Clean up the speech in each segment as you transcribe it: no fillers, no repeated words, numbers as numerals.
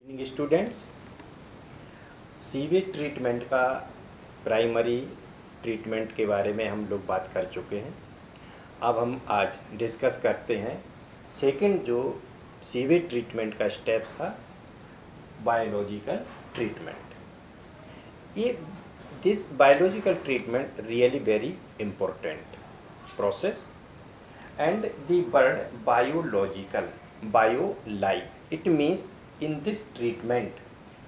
Students, sewage treatment का primary treatment के बारे में हम लोग बात कर चुके हैं। अब हम आज डिस्कस करते हैं सेकंड जो सीवेज ट्रीटमेंट का स्टेप था, बायोलॉजिकल ट्रीटमेंट। ये this biological treatment really very important process, and the word biological, bio-like, it means in this treatment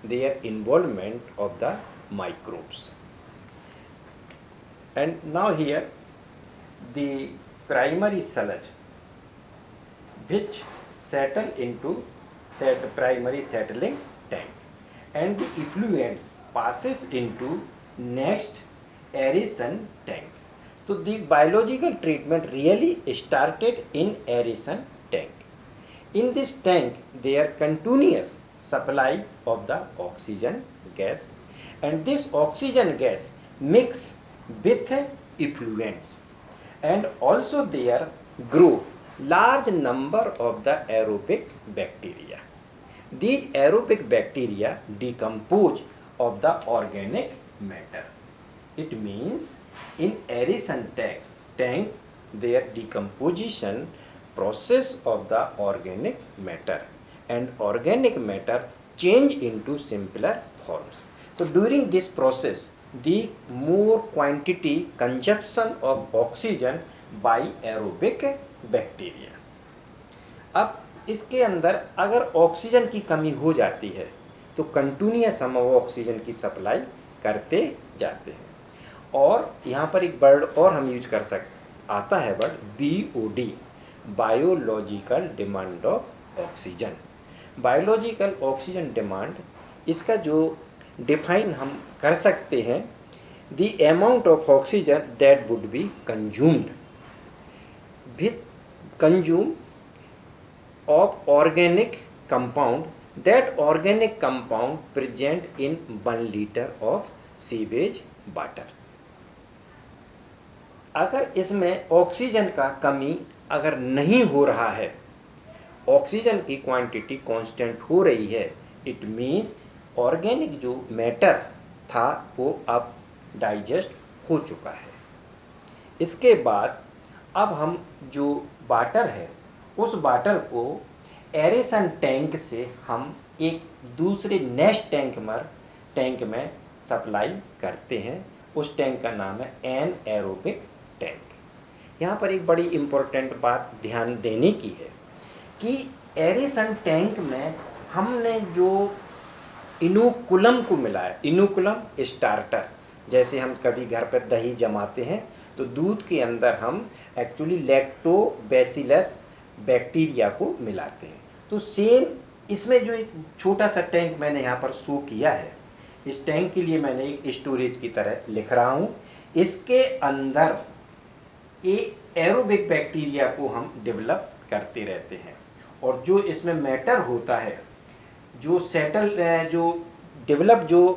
their involvement of the microbes. And now here the primary sludge which settle into primary settling tank, and the effluents passes into next aeration tank. So the biological treatment really started in aeration tank. In this tank there continuous supply of the oxygen gas, and this oxygen gas mix with effluents, and also there grow large number of the aerobic bacteria. These aerobic bacteria decompose of the organic matter. It means in aeration tank their decomposition process of the organic matter, and organic matter change into simpler forms. So during this process the more quantity consumption of oxygen by aerobic bacteria. अब इसके अंदर अगर oxygen की कमी हो जाती है तो कंटिन्यूअस हम ऑक्सीजन की सप्लाई करते जाते हैं। और यहाँ पर एक वर्ड और हम यूज कर आता है word BOD, biological demand of oxygen. Biological oxygen demand, इसका जो डिफाइन हम कर सकते हैं, the amount of oxygen that would be consumed with consume of organic compound, that organic compound present in 1 liter of sewage water. अगर इसमें oxygen का कमी अगर नहीं हो रहा है, ऑक्सीजन की क्वांटिटी कांस्टेंट हो रही है, इट मीन्स ऑर्गेनिक जो मैटर था वो अब डाइजेस्ट हो चुका है। इसके बाद अब हम जो वाटर है उस वाटर को एरेशन टैंक से हम एक दूसरे नेक्स्ट टैंक में सप्लाई करते हैं। उस टैंक का नाम है एनएरोबिक टैंक। यहाँ पर एक बड़ी इम्पोर्टेंट बात ध्यान देने की है कि एरेशन टैंक में हमने जो इनोकुलम को मिलाया, इनोकुलम स्टार्टर, जैसे हम कभी घर पर दही जमाते हैं तो दूध के अंदर हम एक्चुअली लैक्टोबैसिलस बैक्टीरिया को मिलाते हैं, तो सेम इसमें जो एक छोटा सा टैंक मैंने यहाँ पर शो किया है, इस टैंक के लिए मैंने एक स्टोरेज की तरह लिख रहा हूँ। इसके अंदर एक एरोबिक बैक्टीरिया को हम डेवलप करते रहते हैं, और जो इसमें मैटर होता है, जो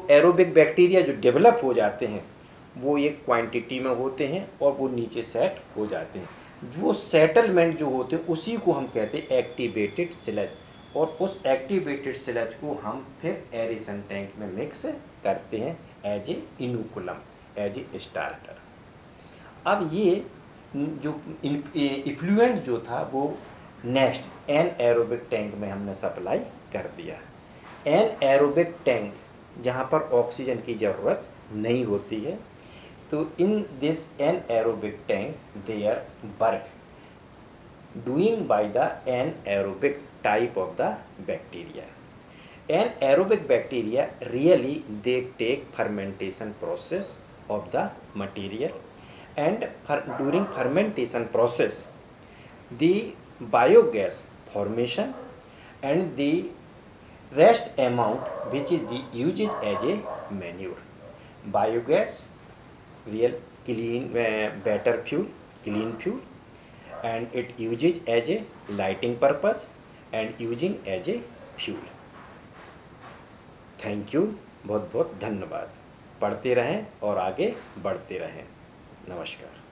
एरोबिक बैक्टीरिया जो डेवलप हो जाते हैं वो एक क्वांटिटी में होते हैं और वो नीचे सेट हो जाते हैं। जो सेटलमेंट जो होते हैं उसी को हम कहते हैं एक्टिवेटेड स्लज, और उस एक्टिवेटेड स्लज को हम फिर एरेशन टैंक में मिक्स करते हैं as a inoculum, as a starter. अब ये जो इफ्लुएंट जो था वो नेक्स्ट एनएरोबिक टैंक में हमने सप्लाई कर दिया। एनएरोबिक टैंक जहाँ पर ऑक्सीजन की ज़रूरत नहीं होती है, तो in this anaerobic tank their work doing by the anaerobic type of the bacteria. Anaerobic bacteria really they take fermentation process of the material, and during fermentation process the biogas formation and the rest amount which is the used as a manure. Biogas real clean better fuel, clean fuel, and it uses as a lighting purpose and using as a fuel. Thank you, बहुत बहुत धन्यवाद। पढ़ते रहें और आगे बढ़ते रहें। नमस्कार।